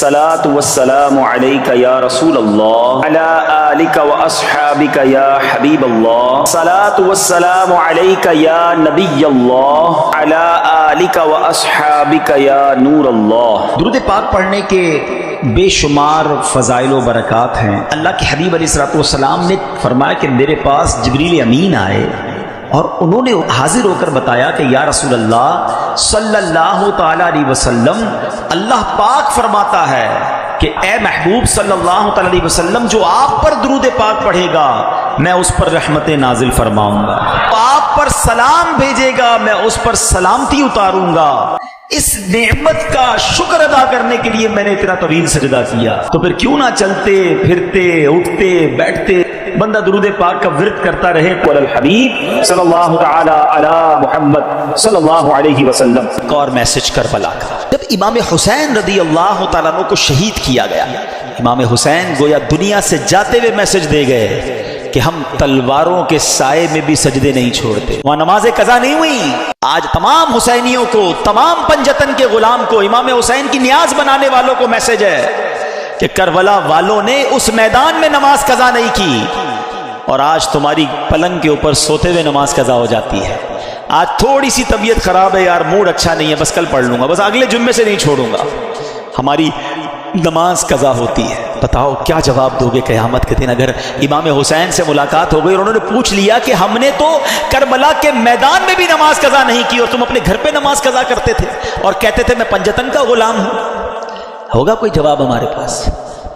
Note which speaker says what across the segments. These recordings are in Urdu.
Speaker 1: الصلاۃ والسلام علیک یا رسول اللہ علی آلک و اصحابک یا حبیب اللہ، الصلاۃ والسلام علیک یا نبی اللہ علی آلک و اصحابک یا نور اللہ۔
Speaker 2: درود پاک پڑھنے کے بے شمار فضائل و برکات ہیں۔ اللہ کے حبیب علیہ الصلوۃ والسلام نے فرمایا کہ میرے پاس جبریل امین آئے اور انہوں نے حاضر ہو کر بتایا کہ یا رسول اللہ صلی اللہ تعالی علیہ وسلم، اللہ پاک فرماتا ہے کہ اے محبوب صلی اللہ تعالی علیہ وسلم، جو آپ پر درود پاک پڑھے گا میں اس پر رحمت نازل فرماؤں گا، آپ پر سلام بھیجے گا میں اس پر سلامتی اتاروں گا۔ اس نعمت کا شکر ادا کرنے کے لیے میں نے اتنا طویل سجدہ کیا، تو پھر کیوں نہ چلتے پھرتے اٹھتے بیٹھتے بندہ درود پاک کا ورد کرتا رہے۔
Speaker 1: قول الحبیب صلی اللہ تعالی علی محمد صلی اللہ علیہ وسلم۔
Speaker 2: ایک اور میسج کربلا کا، جب امام حسین رضی اللہ تعالیٰ عنہ کو شہید کیا گیا، امام حسین گویا دنیا سے جاتے ہوئے میسج دے گئے کہ ہم تلواروں کے سائے میں بھی سجدے نہیں چھوڑتے۔ وہاں نماز قضا نہیں ہوئی۔ آج تمام حسینیوں کو، تمام پنجتن کے غلام کو، امام حسین کی نیاز بنانے والوں کو میسج ہے کہ کربلا والوں نے اس میدان میں نماز قضا نہیں کی، اور آج تمہاری پلنگ کے اوپر سوتے ہوئے نماز قضا ہو جاتی ہے۔ آج تھوڑی سی طبیعت خراب ہے یار، موڈ اچھا نہیں ہے، بس کل پڑھ لوں گا، بس اگلے جمعے سے نہیں چھوڑوں گا، ہماری نماز قضا ہوتی ہے۔ بتاؤ کیا جواب دو گے قیامت کے دن اگر امام حسین سے ملاقات ہو گئی اور انہوں نے پوچھ لیا کہ ہم نے تو کربلا کے میدان میں بھی نماز قضا نہیں کی اور تم اپنے گھر پہ نماز قضا کرتے تھے اور کہتے تھے میں پنجتن کا غلام ہوں؟ ہوگا کوئی جواب ہمارے پاس؟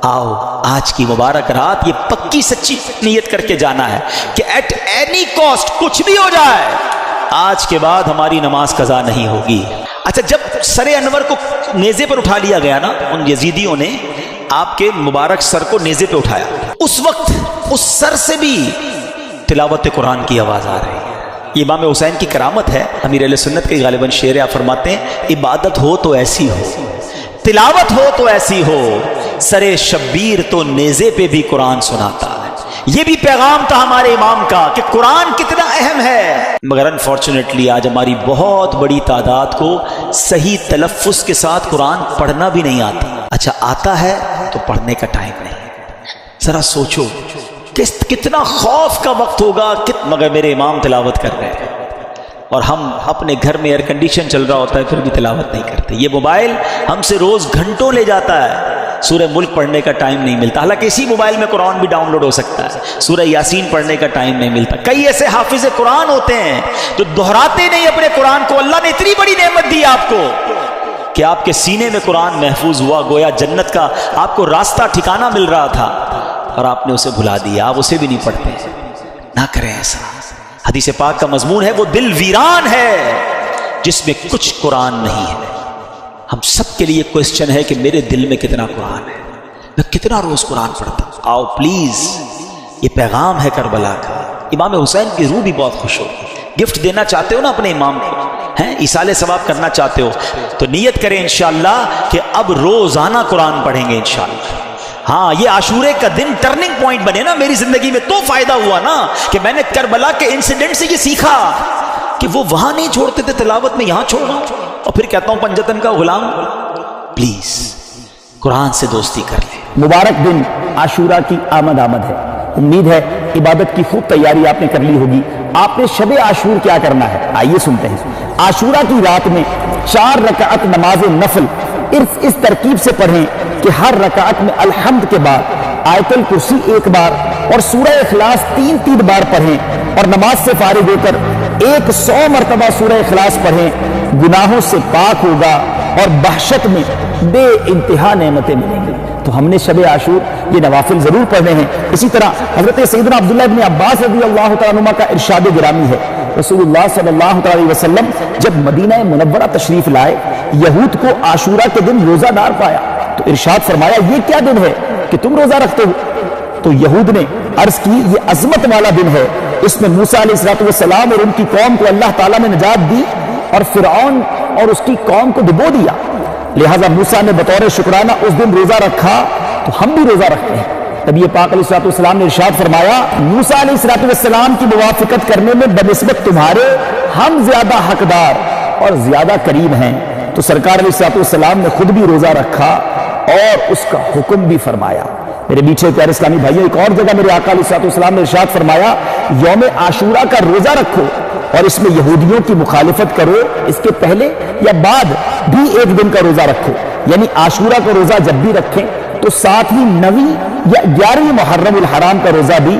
Speaker 2: آؤ آج کی مبارک رات یہ پکی سچی نیت کر کے جانا ہے کہ ایٹ اینی کاسٹ کچھ بھی ہو جائے آج کے بعد ہماری نماز قضا نہیں ہوگی۔ اچھا، جب سر انور کو نیزے پر اٹھا لیا گیا نا، ان یزیدیوں نے آپ کے مبارک سر کو نیزے پہ اٹھایا، اس وقت اس سر سے بھی تلاوت قرآن کی آواز آ رہی ہے۔ یہ امام حسین کی کرامت ہے۔ امیر اہل سنت کے غالباً شعر آپ فرماتے ہیں عبادت ہو تو ایسی ہو، تلاوت ہو تو ایسی ہو، سرے شبیر تو نیزے پہ بھی قرآن سناتا ہے۔ یہ بھی پیغام تھا ہمارے امام کا کہ قرآن کتنا اہم ہے، مگر انفارچونیٹلی آج ہماری بہت بڑی تعداد کو صحیح تلفظ کے ساتھ قرآن پڑھنا بھی نہیں آتا۔ اچھا آتا ہے تو پڑھنے کا ٹائم نہیں۔ ذرا سوچو کتنا خوف کا وقت ہوگا، مگر میرے امام تلاوت کر رہے ہیں اور ہم اپنے گھر میں ایئر کنڈیشن چل رہا ہوتا ہے پھر بھی تلاوت نہیں کرتے۔ یہ موبائل ہم سے روز گھنٹوں لے جاتا ہے، سورہ ملک پڑھنے کا ٹائم نہیں ملتا، حالانکہ اسی موبائل میں قرآن بھی ڈاؤن لوڈ ہو سکتا ہے۔ سورہ یاسین پڑھنے کا ٹائم نہیں ملتا۔ کئی ایسے حافظ قرآن ہوتے ہیں جو دہراتے نہیں اپنے قرآن کو۔ اللہ نے اتنی بڑی نعمت دی آپ کو کہ آپ کے سینے میں قرآن محفوظ ہوا، گویا جنت کا آپ کو راستہ ٹھکانہ مل رہا تھا اور آپ نے اسے بھلا دیا، آپ اسے بھی نہیں پڑھتے۔ نہ کریں ایسا۔ حدیث پاک کا مضمون ہے وہ دل ویران ہے جس میں کچھ قرآن نہیں ہے۔ ہم سب کے لیے کوسچن ہے کہ میرے دل میں کتنا قرآن ہے، میں کتنا روز قرآن پڑھتا ہوں۔ آؤ پلیز، یہ پیغام ہے کربلا کا۔ امام حسین کی روح بھی بہت خوش ہو۔ گفٹ دینا چاہتے ہو نا اپنے امام کو، ہیں ایصال ثواب کرنا چاہتے ہو تو نیت کریں انشاءاللہ کہ اب روزانہ قرآن پڑھیں گے انشاءاللہ۔ ہاں، یہ عاشورے کا دن ٹرننگ پوائنٹ بنے نا میری زندگی میں، تو فائدہ ہوا نا کہ میں نے کربلا کے انسیڈنٹ سے یہ سیکھا کہ وہ وہاں نہیں چھوڑتے تھے تلاوت میں، یہاں چھوڑ رہا ہوں اور پھر کہتا ہوں پنجتن کا غلام۔ پلیز قرآن سے دوستی کر لیں۔
Speaker 3: مبارک دن عاشورہ کی آمد ہے۔ امید ہے عبادت کی خوب تیاری آپ نے کر لی ہوگی۔ آپ نے شب عاشور کیا کرنا ہے، آئیے سنتے ہیں۔ عاشورہ کی رات میں 4 رکعت نماز نفل اس ترکیب سے پڑھیں کہ ہر رکعت میں الحمد کے بعد آیت الکرسی 1 بار اور سورہ اخلاص 3 بار پڑھیں، اور نماز سے فارغ ہو کر 100 مرتبہ سورہ اخلاص پڑھیں۔ گناہوں سے پاک ہوگا اور بحشت میں بے انتہا نعمتیں ملیں گی۔ تو ہم نے شب عاشور یہ نوافل ضرور پڑھنے ہیں۔ اسی طرح حضرت سیدنا عبداللہ ابن عباس رضی اللہ تعالیٰ عنہ کا ارشاد گرامی ہے، رسول اللہ صلی اللہ علیہ وسلم جب مدینہ منورہ تشریف لائے، یہود کو عاشورہ کے دن روزہ دار پایا تو ارشاد فرمایا یہ کیا دن ہے کہ تم روزہ رکھتے ہو؟ تو یہود نے عرض کی یہ عظمت والا دن ہے، اس میں موسیٰ علیہ السلام اور ان کی قوم کو اللہ تعالیٰ نے نجات دی اور فرعون اور اس کی قوم کو ڈبو دیا، لہٰذا موسیٰ نے بطور شکرانہ اس دن روزہ رکھا تو ہم بھی روزہ رکھتے ہیں۔ نبی پاک علیہ السلام نے ارشاد فرمایا موسیٰ علیہ السلام کی موافقت کرنے میں بنسبت تمہارے ہم زیادہ حقدار اور زیادہ قریب ہیں۔ تو سرکار علیہ السلام نے خود بھی روزہ رکھا اور اس کا حکم بھی فرمایا۔ میرے میٹھے پیارے اسلامی بھائیوں، ایک اور جگہ میرے آقا علیہ السلام نے ارشاد فرمایا یوم عاشورہ کا روزہ رکھو اور اس میں یہودیوں کی مخالفت کرو، اس کے پہلے یا بعد بھی ایک دن کا روزہ رکھو، یعنی عاشورہ کا روزہ جب بھی رکھیں تو ساتھ ہی 9 یا 11 محرم الحرام کا روزہ بھی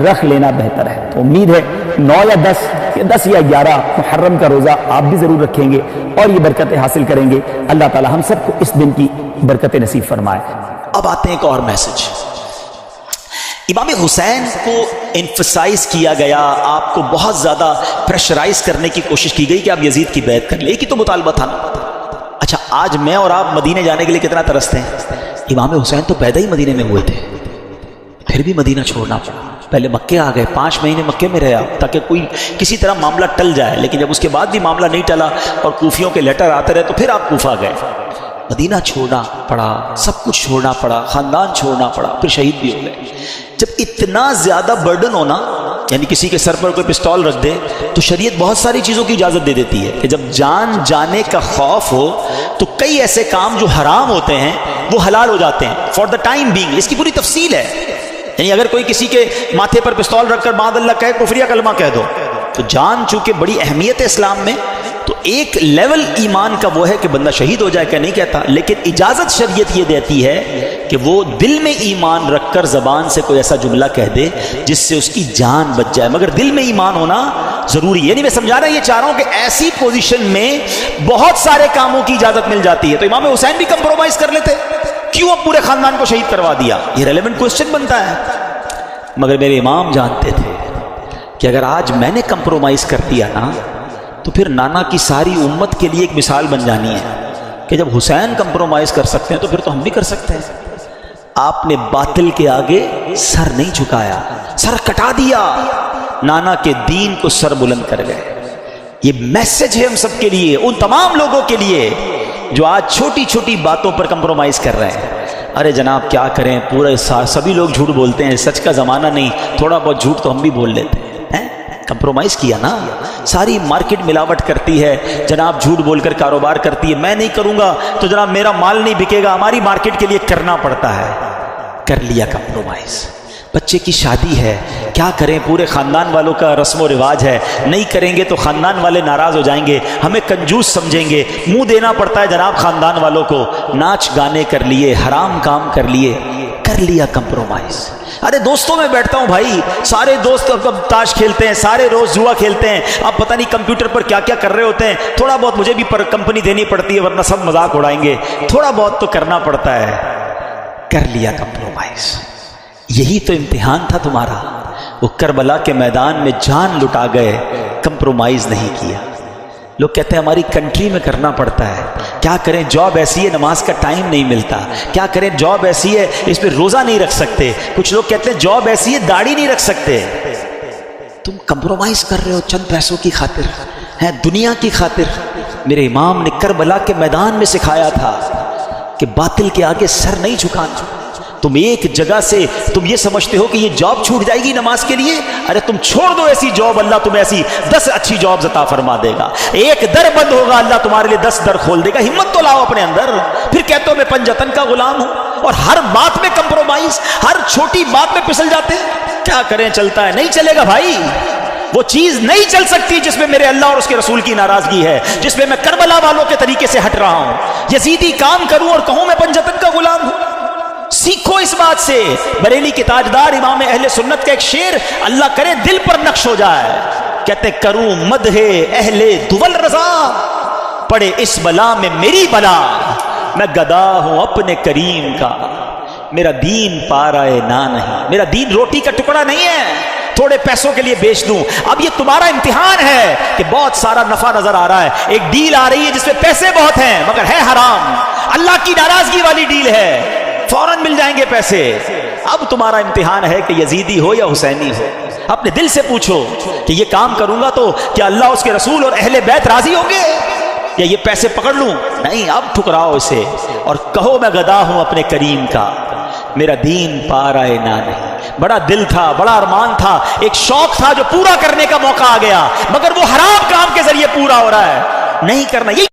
Speaker 3: رکھ لینا بہتر ہے۔ تو امید ہے 9 یا 10 یا 11 محرم کا روزہ آپ بھی ضرور رکھیں گے اور یہ برکتیں حاصل کریں گے۔ اللہ تعالی ہم سب کو اس دن کی برکتیں نصیب فرمائے۔
Speaker 2: اب آتے ہیں ایک اور میسج۔ امام حسین کو انفسائز کیا گیا، آپ کو بہت زیادہ پریشرائز کرنے کی کوشش کی گئی کہ آپ یزید کی بیعت کر لیں، ایک ہی تو مطالبہ تھا نا۔ اچھا آج میں اور آپ مدینے جانے کے لیے کتنا ترستے ہیں؟ امام حسین تو پیدا ہی مدینے میں ہوئے تھے، پھر بھی مدینہ چھوڑنا پڑا۔ پہلے مکے آ گئے، 5 مہینے مکے میں رہا تاکہ کوئی کسی طرح معاملہ ٹل جائے، لیکن جب اس کے بعد بھی معاملہ نہیں ٹلا اور کوفیوں کے لیٹر آتے رہے تو پھر آپ کوفہ گئے۔ مدینہ چھوڑنا پڑا، سب کچھ چھوڑنا پڑا، خاندان چھوڑنا پڑا، پھر شہید بھی ہو گئے۔ جب اتنا زیادہ برڈن ہونا، یعنی کسی کے سر پر کوئی پستول رکھ دے تو شریعت بہت ساری چیزوں کی اجازت دے دیتی ہے کہ جب جان جانے کا خوف ہو تو کئی ایسے کام جو حرام ہوتے ہیں وہ حلال ہو جاتے ہیں فار دا ٹائم بینگ۔ اس کی پوری تفصیل ہے، یعنی اگر کوئی کسی کے ماتھے پر پستول رکھ کر معاذ اللہ کہے کفریہ کلمہ کہہ دو، تو جان چونکہ بڑی اہمیت ہے اسلام میں، تو ایک لیول ایمان کا وہ ہے کہ بندہ شہید ہو جائے، کہ نہیں کہتا، لیکن اجازت شریعت یہ دیتی ہے کہ وہ دل میں ایمان رکھ کر زبان سے کوئی ایسا جملہ کہہ دے جس سے اس کی جان بچ جائے، مگر دل میں ایمان ہونا ضروری ہے۔ یعنی میں سمجھا رہا یہ چاہ رہا ہوں کہ ایسی پوزیشن میں بہت سارے کاموں کی اجازت مل جاتی ہے، تو امام حسین بھی کمپرومائز کر لیتے، کیوں اب پورے خاندان کو شہید کروا دیا؟ یہ ریلیونٹ کوسچن بنتا ہے۔ مگر میرے امام جانتے تھے کہ اگر آج میں نے کمپرومائز کر دیا نا تو پھر نانا کی ساری امت کے لیے ایک مثال بن جانی ہے کہ جب حسین کمپرومائز کر سکتے ہیں تو پھر تو ہم بھی کر سکتے ہیں۔ آپ نے باطل کے آگے سر نہیں جھکایا، سر کٹا دیا، نانا کے دین کو سر بلند کر گئے۔ یہ میسج ہے ہم سب کے لیے، ان تمام لوگوں کے لیے جو آج چھوٹی چھوٹی باتوں پر کمپرومائز کر رہے ہیں۔ ارے جناب کیا کریں، پورے سبھی لوگ جھوٹ بولتے ہیں، سچ کا زمانہ نہیں، تھوڑا بہت جھوٹ تو ہم بھی بول لیتے ہیں۔ کمپرومائز کیا نا، ساری مارکیٹ ملاوٹ کرتی ہے، جناب جھوٹ بول کر کاروبار کرتی ہے، میں نہیں کروں گا تو جناب میرا مال نہیں بکے گا، ہماری مارکیٹ کے لیے کرنا پڑتا ہے، کر لیا کمپرومائز۔ بچے کی شادی ہے، کیا کریں، پورے خاندان والوں کا رسم و رواج ہے، نہیں کریں گے تو خاندان والے ناراض ہو جائیں گے، ہمیں کنجوس سمجھیں گے، منہ دینا پڑتا ہے جناب خاندان والوں کو، ناچ گانے کر لیے، حرام کام کر لیے، کر لیا کمپرومائز۔ ارے دوستوں میں بیٹھتا ہوں بھائی، سارے دوست اب تاش کھیلتے ہیں، سارے روز جوا کھیلتے ہیں، اب پتہ نہیں کمپیوٹر پر کیا کیا کر رہے ہوتے ہیں، تھوڑا بہت مجھے بھی پر کمپنی دینی پڑتی ہے ورنہ سب مذاق اڑائیں گے، تھوڑا بہت تو کرنا پڑتا ہے، کر لیا کمپرومائز۔ یہی تو امتحان تھا تمہارا، وہ کربلا کے میدان میں جان لٹا گئے، کمپرومائز نہیں کیا۔ لوگ کہتے ہیں ہماری کنٹری میں کرنا پڑتا ہے، کیا کریں، جاب ایسی ہے نماز کا ٹائم نہیں ملتا، کیا کریں، جاب ایسی ہے اس میں روزہ نہیں رکھ سکتے، کچھ لوگ کہتے ہیں جاب ایسی ہے داڑھی نہیں رکھ سکتے۔ تم کمپرومائز کر رہے ہو چند پیسوں کی خاطر، ہے دنیا کی خاطر۔ میرے امام نے کربلا کے میدان میں سکھایا تھا کہ باطل کے آگے سر نہیں جھکانا۔ تم ایک جگہ سے تم یہ سمجھتے ہو کہ یہ جاب چھوٹ جائے گی نماز کے لیے، ارے تم چھوڑ دو ایسی جاب، اللہ تمہیں ایسی 10 اچھی جاب عطا فرما دے گا۔ ایک در بند ہوگا، اللہ تمہارے لیے 10 در کھول دے گا۔ ہمت تو لاؤ اپنے اندر، پھر کہتے ہو میں پنجتن کا غلام ہوں، اور ہر بات میں کمپرومائز، ہر چھوٹی بات میں پھسل جاتے ہیں۔ کیا کریں، چلتا ہے، نہیں چلے گا بھائی، وہ چیز نہیں چل سکتی جس میں میرے اللہ اور اس کے رسول کی ناراضگی ہے، جس میں میں کربلا والوں کے طریقے سے ہٹ رہا ہوں، یزیدی کام کروں اور کہوں میں پنجتن کا غلام ہوں۔ سیکھو اس بات سے۔ بریلی کے تاجدار امام اہل سنت کا ایک شعر اللہ کرے دل پر نقش ہو جائے، کہتے کروں مدح اہل دول رضا، پڑے اس بلا میں میری بلا، میں گدا ہوں اپنے کریم کا، میرا دین پارائے نہ نہیں، میرا دین روٹی کا ٹکڑا نہیں ہے تھوڑے پیسوں کے لیے بیچ دوں۔ اب یہ تمہارا امتحان ہے کہ بہت سارا نفع نظر آ رہا ہے، ایک ڈیل آ رہی ہے جس میں پیسے بہت ہیں مگر ہے حرام، اللہ کی ناراضگی والی ڈیل ہے، فوراً مل جائیں گے پیسے۔ اب تمہارا امتحان ہے کہ یزیدی ہو یا حسینی ہو، اپنے دل سے پوچھو کہ یہ کام کروں گا تو کیا اللہ اس کے رسول اور اہل بیت راضی ہوں گے، یا یہ پیسے پکڑ لوں؟ نہیں، اب ٹھکراؤ اسے اور کہو میں گدا ہوں اپنے کریم کا، میرا دین پارائے نہ نہیں۔ بڑا دل تھا، بڑا ارمان تھا، ایک شوق تھا جو پورا کرنے کا موقع آ گیا، مگر وہ حرام کام کے ذریعے پورا ہو رہا ہے، نہیں کرنا۔ یہی